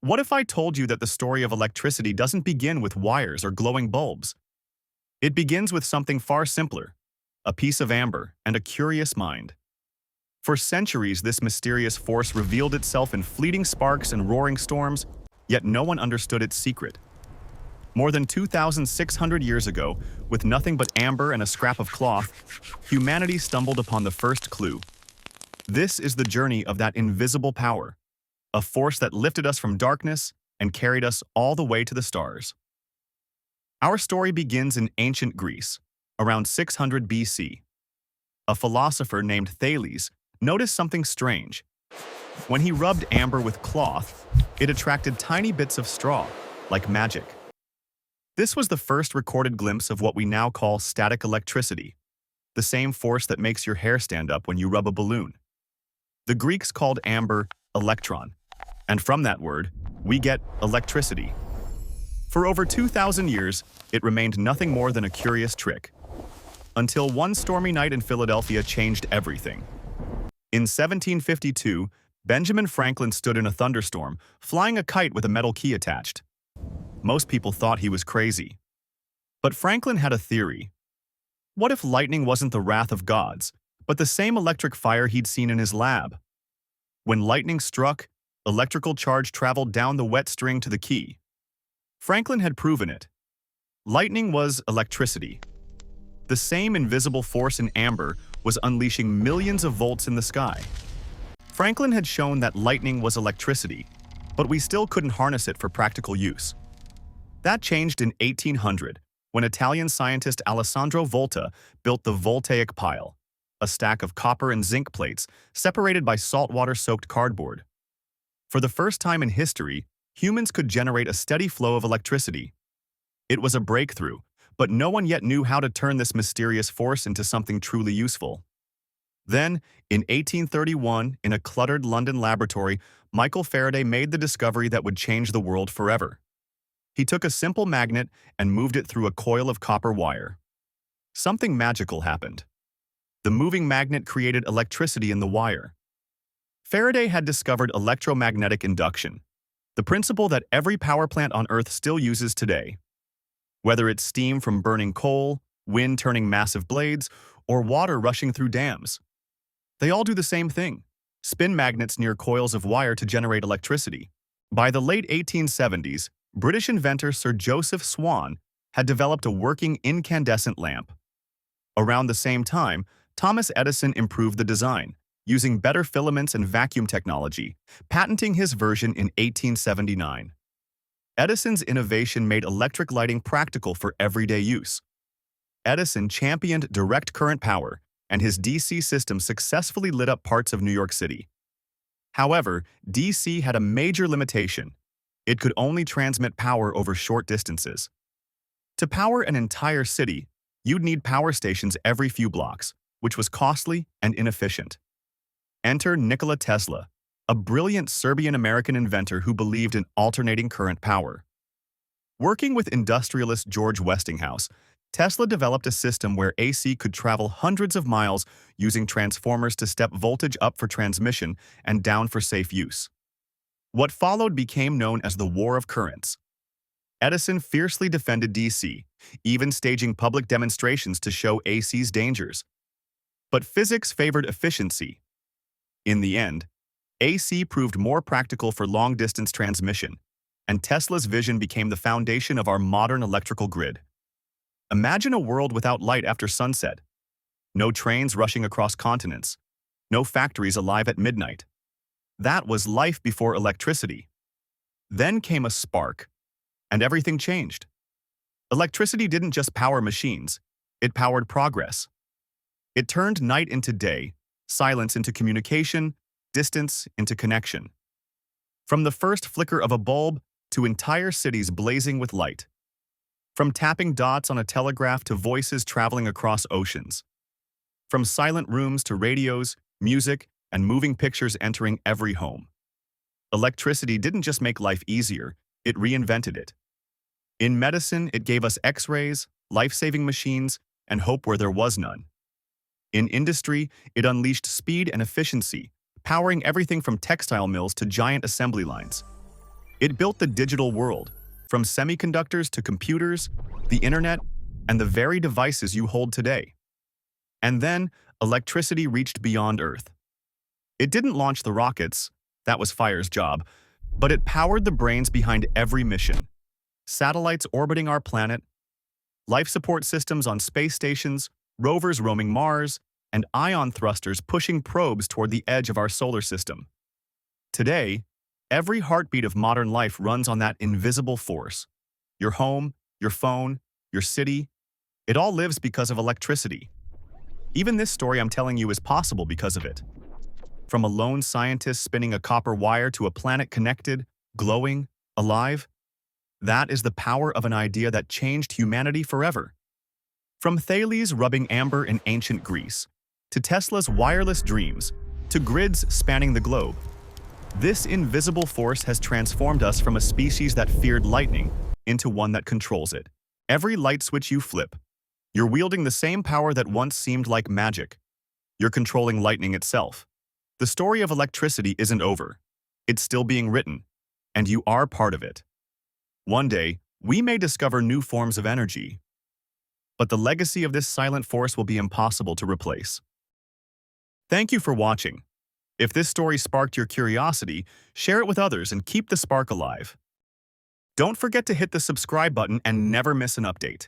What if I told you that the story of electricity doesn't begin with wires or glowing bulbs? It begins with something far simpler, a piece of amber and a curious mind. For centuries, this mysterious force revealed itself in fleeting sparks and roaring storms, yet no one understood its secret. More than 2,600 years ago, with nothing but amber and a scrap of cloth, humanity stumbled upon the first clue. This is the journey of that invisible power, a force that lifted us from darkness and carried us all the way to the stars. Our story begins in ancient Greece, around 600 BC. A philosopher named Thales noticed something strange. When he rubbed amber with cloth, it attracted tiny bits of straw, like magic. This was the first recorded glimpse of what we now call static electricity, the same force that makes your hair stand up when you rub a balloon. The Greeks called amber electron, and from that word, we get electricity. For over 2,000 years, it remained nothing more than a curious trick, until one stormy night in Philadelphia changed everything. In 1752, Benjamin Franklin stood in a thunderstorm, flying a kite with a metal key attached. Most people thought he was crazy. But Franklin had a theory. What if lightning wasn't the wrath of gods, but the same electric fire he'd seen in his lab? When lightning struck, electrical charge traveled down the wet string to the key. Franklin had proven it. Lightning was electricity. The same invisible force in amber was unleashing millions of volts in the sky. Franklin had shown that lightning was electricity, but we still couldn't harness it for practical use. That changed in 1800, when Italian scientist Alessandro Volta built the voltaic pile, a stack of copper and zinc plates separated by saltwater-soaked cardboard. For the first time in history, humans could generate a steady flow of electricity. It was a breakthrough, but no one yet knew how to turn this mysterious force into something truly useful. Then, in 1831, in a cluttered London laboratory, Michael Faraday made the discovery that would change the world forever. He took a simple magnet and moved it through a coil of copper wire. Something magical happened. The moving magnet created electricity in the wire. Faraday had discovered electromagnetic induction, the principle that every power plant on Earth still uses today. Whether it's steam from burning coal, wind turning massive blades, or water rushing through dams, they all do the same thing: spin magnets near coils of wire to generate electricity. By the late 1870s, British inventor Sir Joseph Swan had developed a working incandescent lamp. Around the same time, Thomas Edison improved the design, using better filaments and vacuum technology, patenting his version in 1879. Edison's innovation made electric lighting practical for everyday use. Edison championed direct current power, and his DC system successfully lit up parts of New York City. However, DC had a major limitation. It could only transmit power over short distances. To power an entire city, you'd need power stations every few blocks, which was costly and inefficient. Enter Nikola Tesla, a brilliant Serbian-American inventor who believed in alternating current power. Working with industrialist George Westinghouse, Tesla developed a system where AC could travel hundreds of miles using transformers to step voltage up for transmission and down for safe use. What followed became known as the War of Currents. Edison fiercely defended DC, even staging public demonstrations to show AC's dangers. But physics favored efficiency. In the end, AC proved more practical for long-distance transmission, and Tesla's vision became the foundation of our modern electrical grid. Imagine a world without light after sunset. No trains rushing across continents. No factories alive at midnight. That was life before electricity. Then came a spark, and everything changed. Electricity didn't just power machines, it powered progress. It turned night into day, silence into communication, distance into connection. From the first flicker of a bulb to entire cities blazing with light. From tapping dots on a telegraph to voices traveling across oceans. From silent rooms to radios, music, and moving pictures entering every home. Electricity didn't just make life easier, it reinvented it. In medicine, it gave us X-rays, life-saving machines, and hope where there was none. In industry, it unleashed speed and efficiency, powering everything from textile mills to giant assembly lines. It built the digital world, from semiconductors to computers, the internet, and the very devices you hold today. And then, electricity reached beyond Earth. It didn't launch the rockets, that was fire's job, but it powered the brains behind every mission. Satellites orbiting our planet, life support systems on space stations, rovers roaming Mars, and ion thrusters pushing probes toward the edge of our solar system. Today, every heartbeat of modern life runs on that invisible force. Your home, your phone, your city, it all lives because of electricity. Even this story I'm telling you is possible because of it. From a lone scientist spinning a copper wire to a planet connected, glowing, alive, that is the power of an idea that changed humanity forever. From Thales rubbing amber in ancient Greece, to Tesla's wireless dreams, to grids spanning the globe, this invisible force has transformed us from a species that feared lightning into one that controls it. Every light switch you flip, you're wielding the same power that once seemed like magic. You're controlling lightning itself. The story of electricity isn't over. It's still being written, and you are part of it. One day, we may discover new forms of energy, but the legacy of this silent force will be impossible to replace. Thank you for watching. If this story sparked your curiosity, share it with others and keep the spark alive. Don't forget to hit the subscribe button and never miss an update.